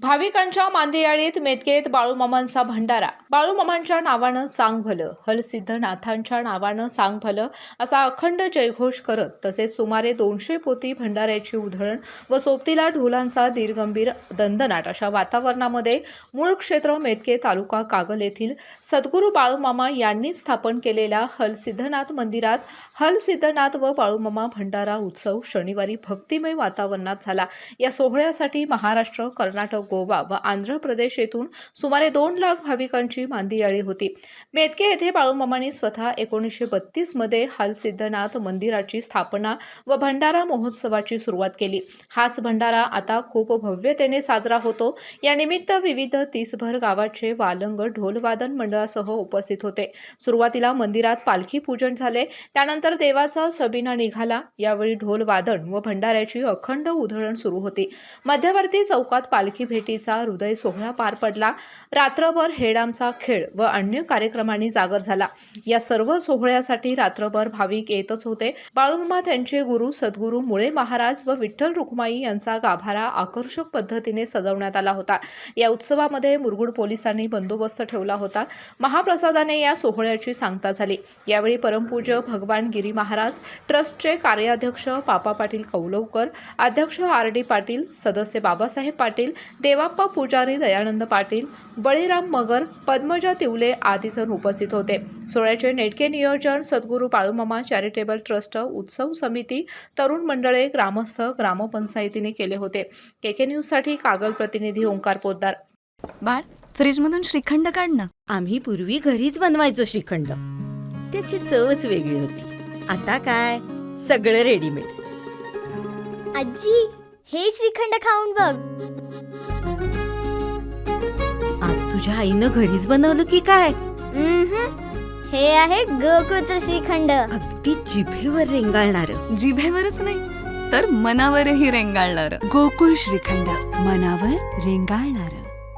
भाविकांच्या मांदियाळीत मेतकेत बाळूमामांचा भंडारा. बाळूमामांच्या नावानं सांग भलं, हलसिद्धनाथांच्या नावानं सांग भलं असा अखंड जयघोष करत तसेच सुमारे 200 पोती भंडाऱ्याची उधळण व सोबतीला ढोलांचा दीर्घगंभीर दणदणाट अशा वातावरणामध्ये मूळ क्षेत्र मेतके तालुका कागल येथील सद्गुरू बाळूमामा यांनी स्थापन केलेल्या हलसिद्धनाथ मंदिरात हलसिद्धनाथ व बाळूमामा भंडारा उत्सव शनिवारी भक्तिमय वातावरणात झाला. या सोहळ्यासाठी महाराष्ट्र, कर्नाटक, गोवा व आंध्र प्रदेश येथून सुमारे 2 लाख भाविकांची मांदियाळी होती. मेतके येथे बाळूमामांनी स्वतः 1932 मध्ये हलसिद्धनाथ मंदिराची स्थापना व भंडारा महोत्सवाची सुरुवात केली. हाच भंडारा आता खूप भव्यतेने साजरा होतो. या निमित्त विविध 30 भर गावाचे वालंग ढोलवादन मंडळासह उपस्थित होते. सुरुवातीला मंदिरात पालखी पूजन झाले, त्यानंतर देवाचा सबिना निघाला. यावेळी ढोलवादन व भंडाऱ्याची अखंड उधळण सुरू होती. मध्यवर्ती चौकात पालखी भेटीचा हृदय सोहळा पार पडला. रात्रभर हेडामचा खेळ व अन्य कार्यक्रमांनी जागर झाला. या सर्व सोहळ्यासाठी रात्रभर भाविक येतच होते. बाळूमामा त्यांचे गुरु सद्गुरू मुळे महाराज व विठ्ठल रुक्माई यांचा गाभारा आकर्षक पद्धतीने सजवण्यात आला होता. या उत्सवामध्ये मुरगुड पोलिसांनी बंदोबस्त ठेवला होता. महाप्रसादाने या सोहळ्याची सांगता झाली. यावेळी परमपूज्य भगवान गिरी महाराज ट्रस्टचे कार्याध्यक्ष पापा पाटील कौलवकर, अध्यक्ष आर.डी. पाटील, सदस्य बाबासाहेब पाटील, देवाप्पा पुजारी, दयानंद पाटील, बळीराम मगर, पद्मजा तिवले आदी जण उपस्थित होते. सोहळ्याचे नेटके नियोजन सद्गुरू बाळूमामा चॅरिटेबल ट्रस्ट, उत्सव समिती, तरुण मंडळे, ग्रामस्थ, ग्रामपंचायतीने केले होते. केके न्यूजसाठी कागल प्रतिनिधी ओंकार पोद्दार. बाळ, फ्रीजमधून श्रीखंड काढ ना. आम्ही पूर्वी घरीच बनवायचो श्रीखंड. त्याची चवच वेगळी होती. आता काय सगळं रेडीमेड. आजी, हे श्रीखंड खाऊन बघ. आज तुझ्या आईनं घरीच बनवलं की काय? हे आहे गोकुळचं श्रीखंड. अगदी जिभेवर रेंगाळणार. जिभेवरच नाही तर मनावरही रेंगाळणार. गोकुळ श्रीखंड, मनावर रेंगाळणार.